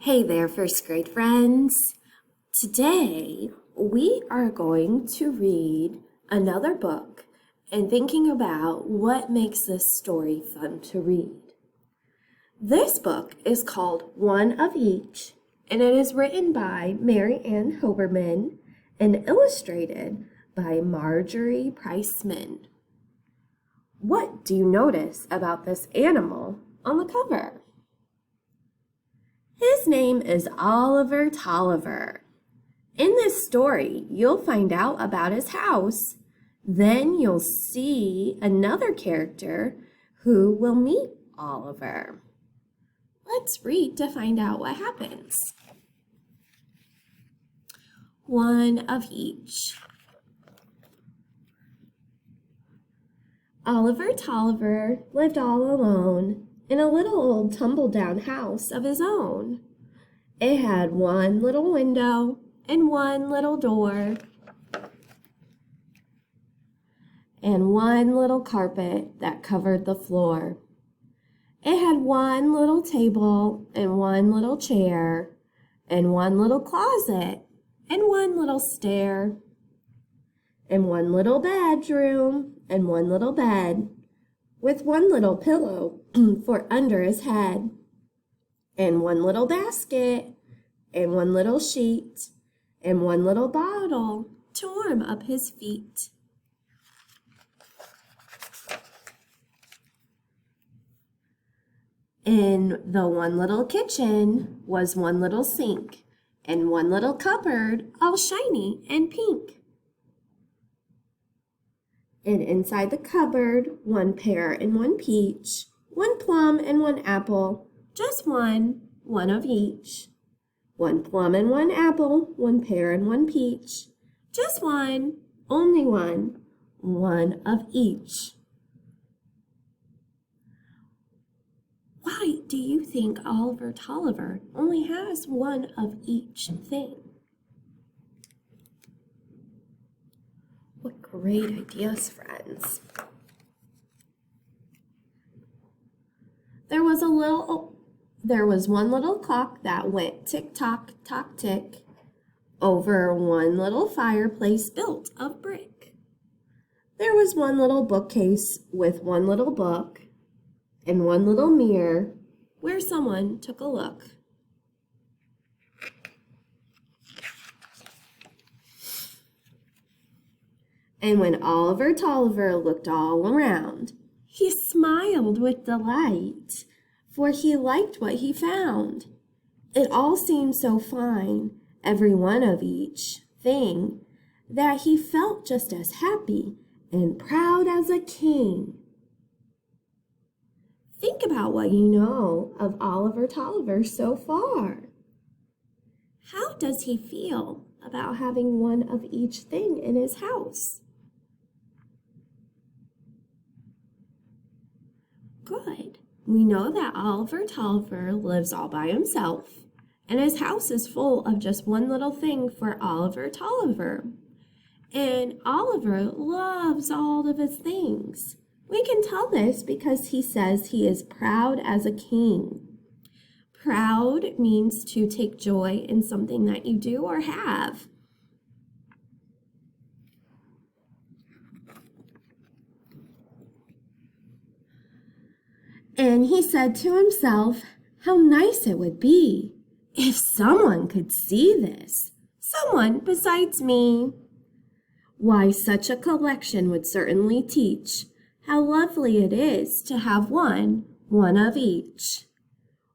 Hey there, first grade friends. Today we are going to read another book and thinking about what makes this story fun to read. This book is called One of Each, and it is written by Mary Ann Hoberman and illustrated by Marjorie Priceman. What do you notice about this animal on the cover? His name is Oliver Toliver. In this story, you'll find out about his house. Then you'll see another character who will meet Oliver. Let's read to find out what happens. One of each. Oliver Toliver lived all alone in a little old tumble-down house of his own. It had one little window and one little door and one little carpet that covered the floor. It had one little table and one little chair and one little closet and one little stair and one little bedroom and one little bed with one little pillow for under his head, and one little basket, and one little sheet, and one little bottle to warm up his feet. In the one little kitchen was one little sink, and one little cupboard all shiny and pink. And inside the cupboard, one pear and one peach, one plum and one apple, just one of each. One plum and one apple, one pear and one peach, just one, only one of each. Why do you think Oliver Toliver only has one of each thing? What great ideas, friends. There was one little clock that went tick-tock, tock-tick over one little fireplace built of brick. There was one little bookcase with one little book and one little mirror where someone took a look. And when Oliver Toliver looked all around, he smiled with delight, for he liked what he found. It all seemed so fine, every one of each thing, that he felt just as happy and proud as a king. Think about what you know of Oliver Toliver so far. How does he feel about having one of each thing in his house? Good. We know that Oliver Toliver lives all by himself, and his house is full of just one little thing for Oliver Toliver. And Oliver loves all of his things. We can tell this because he says he is proud as a king. Proud means to take joy in something that you do or have. And he said to himself, how nice it would be if someone could see this, someone besides me. Why, such a collection would certainly teach how lovely it is to have one of each.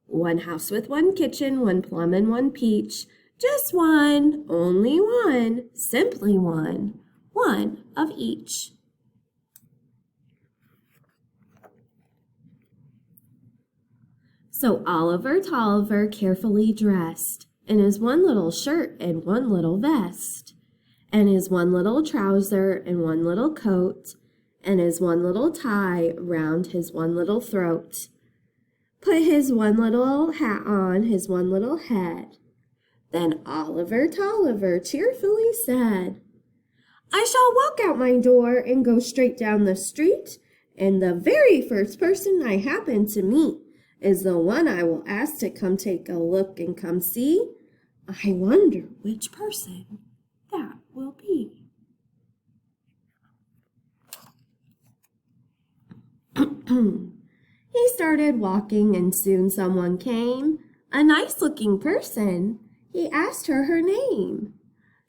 One house with one kitchen, one plum and one peach, just one, only one, simply one of each. So Oliver Toliver carefully dressed in his one little shirt and one little vest, and his one little trouser and one little coat, and his one little tie round his one little throat. Put his one little hat on his one little head. Then Oliver Toliver cheerfully said, I shall walk out my door and go straight down the street, and the very first person I happen to meet, is the one I will ask to come take a look and come see. I wonder which person that will be. He started walking and soon someone came, a nice-looking person. He asked her name.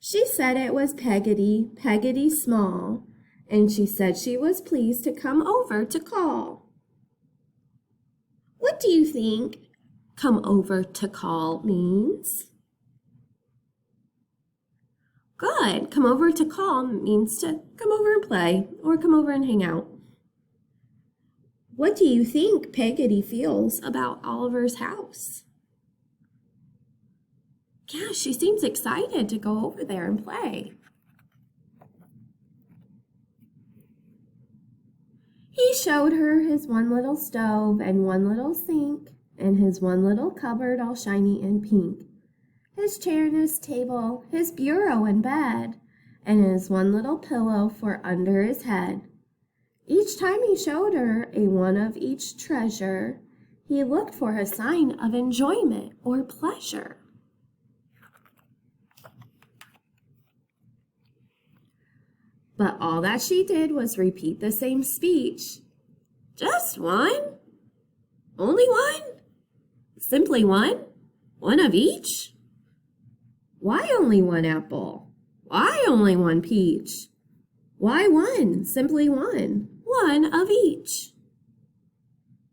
She said it was Peggotty, Peggotty Small, and she said she was pleased to come over to call. What do you think come over to call means? Good. Come over to call means to come over and play or come over and hang out. What do you think Peggotty feels about Oliver's house? Yeah, she seems excited to go over there and play. He showed her his one little stove and one little sink and his one little cupboard all shiny and pink, his chair and his table, his bureau and bed, and his one little pillow for under his head. Each time he showed her a one of each treasure, he looked for a sign of enjoyment or pleasure. But all that she did was repeat the same speech. Just one? Only one? Simply one? One of each? Why only one apple? Why only one peach? Why one? Simply one. One of each.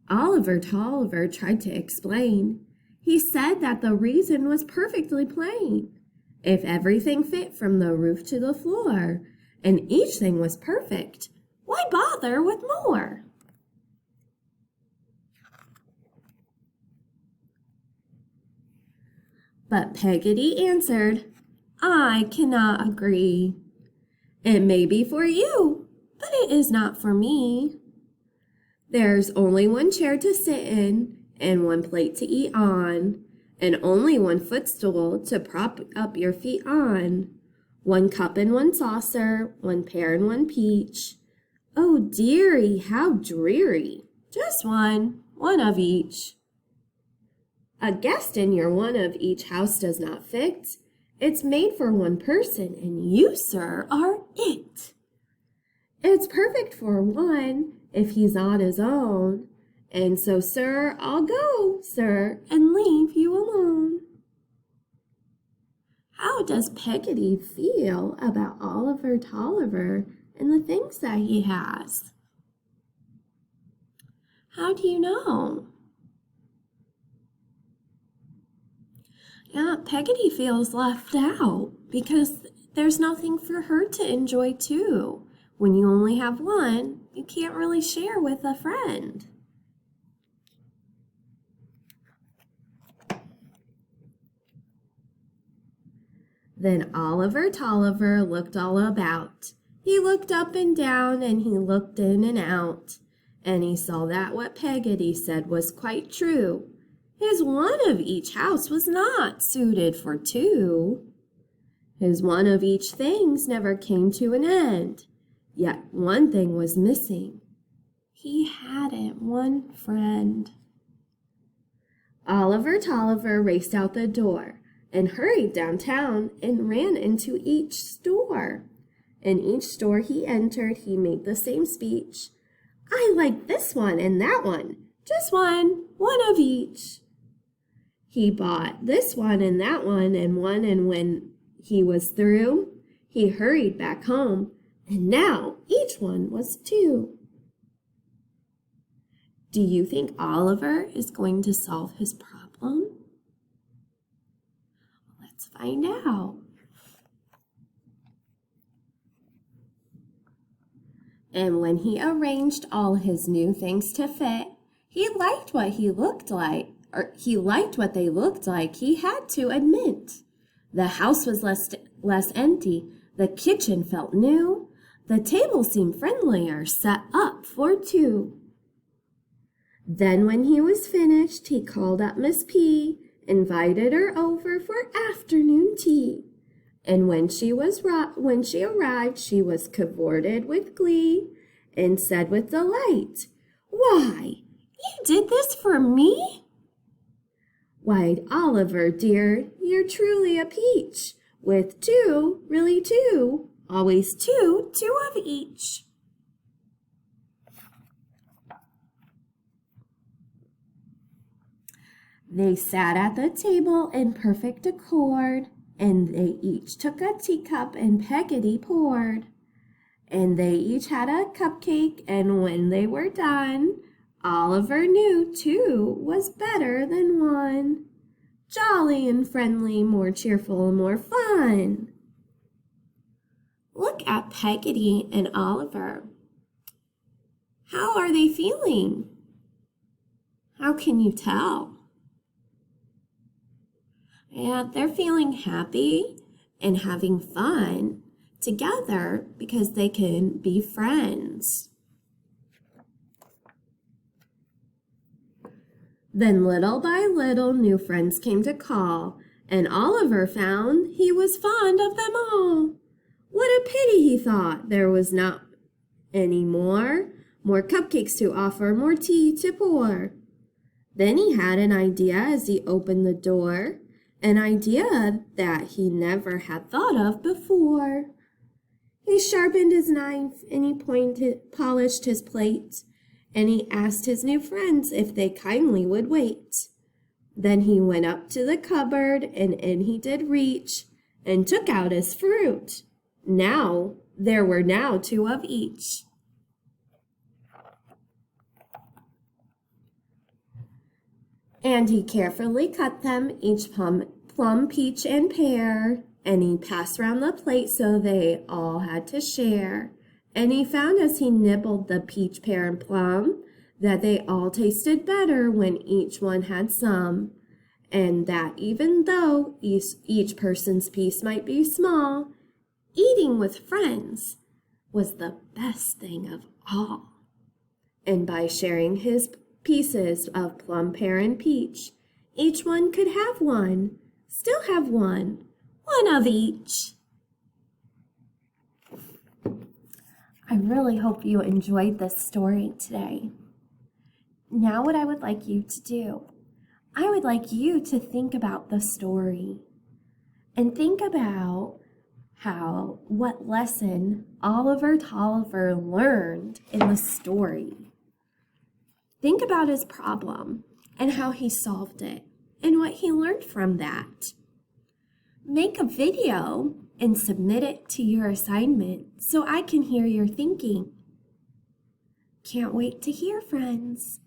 Oliver Toliver tried to explain. He said that the reason was perfectly plain. If everything fit from the roof to the floor, and each thing was perfect, why bother with more? But Peggotty answered, I cannot agree. It may be for you, but it is not for me. There's only one chair to sit in, and one plate to eat on, and only one footstool to prop up your feet on. One cup and one saucer, one pear and one peach. Oh dearie, how dreary! Just one of each. A guest in your one of each house does not fit. It's made for one person, and you, sir, are it. It's perfect for one if he's on his own. And so, sir, I'll go, sir, and leave you alone. How does Peggotty feel about Oliver Toliver and the things that he has? How do you know? Yeah, Peggotty feels left out because there's nothing for her to enjoy too. When you only have one, you can't really share with a friend. Then Oliver Toliver looked all about. He looked up and down, and he looked in and out, and he saw that what Peggotty said was quite true. His one of each house was not suited for two. His one of each things never came to an end, yet one thing was missing. He hadn't one friend. Oliver Toliver raced out the door and hurried downtown and ran into each store. In each store he entered, he made the same speech. I like this one and that one, just one of each. He bought this one, and when he was through, he hurried back home, and now each one was two. Do you think Oliver is going to solve his problem? Let's find out. And when he arranged all his new things to fit, he liked what they looked like, he had to admit. The house was less empty, the kitchen felt new, the table seemed friendlier, set up for two. Then when he was finished, he called up Miss P, invited her over for afternoon tea. And when she arrived, she was cavorted with glee and said with delight, Why, You did this for me? Why, Oliver, dear, you're truly a peach. With two, really two, always two of each. They sat at the table in perfect accord, and they each took a teacup and Peggotty poured. And they each had a cupcake, and when they were done, Oliver knew two was better than one. Jolly and friendly, more cheerful and more fun. Look at Peggotty and Oliver. How are they feeling? How can you tell? Yeah, they're feeling happy and having fun together because they can be friends. Then little by little new friends came to call, and Oliver found he was fond of them all. What a pity, he thought, there was not any more cupcakes to offer, more tea to pour. Then he had an idea as he opened the door, an idea that he never had thought of before. He sharpened his knife and he polished his plate, and he asked his new friends if they kindly would wait. Then he went up to the cupboard and in he did reach and took out his fruit. Now there were now two of each. And he carefully cut them, each plum, peach, and pear, and he passed round the plate so they all had to share. And he found as he nibbled the peach, pear, and plum that they all tasted better when each one had some, and that even though each person's piece might be small, eating with friends was the best thing of all. And by sharing his pieces of plum, pear, and peach, each one could have one, still have one of each. I really hope you enjoyed this story today. Now what I would like you to do, I would like you to think about the story and think about what lesson Oliver Toliver learned in the story. Think about his problem and how he solved it and what he learned from that. Make a video and submit it to your assignment so I can hear your thinking. Can't wait to hear, friends.